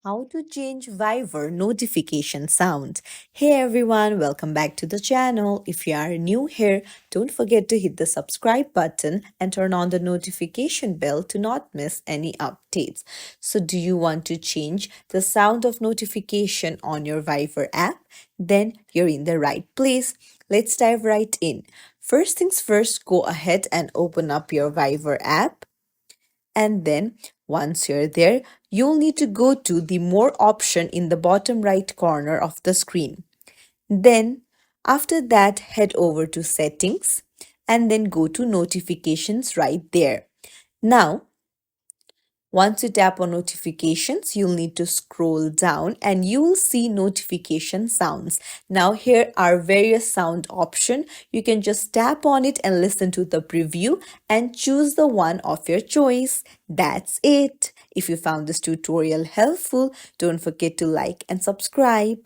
How to change Viber notification sound. Hey everyone, welcome back to the channel. If you are new here, don't forget to hit the subscribe button and turn on the notification bell to not miss any updates. So, do you want to change the sound of notification on your Viber app? Then you're in the right place. Let's dive right in. First things first, go ahead and open up your Viber app. And then once you're there, you'll need to go to the More option in the bottom right corner of the screen. Then, after that, head over to Settings and then go to Notifications right there. Now, once you tap on notifications, you'll need to scroll down and you'll see notification sounds. Now here are various sound options. You can just tap on it and listen to the preview and choose the one of your choice. That's it. If you found this tutorial helpful, don't forget to like and subscribe.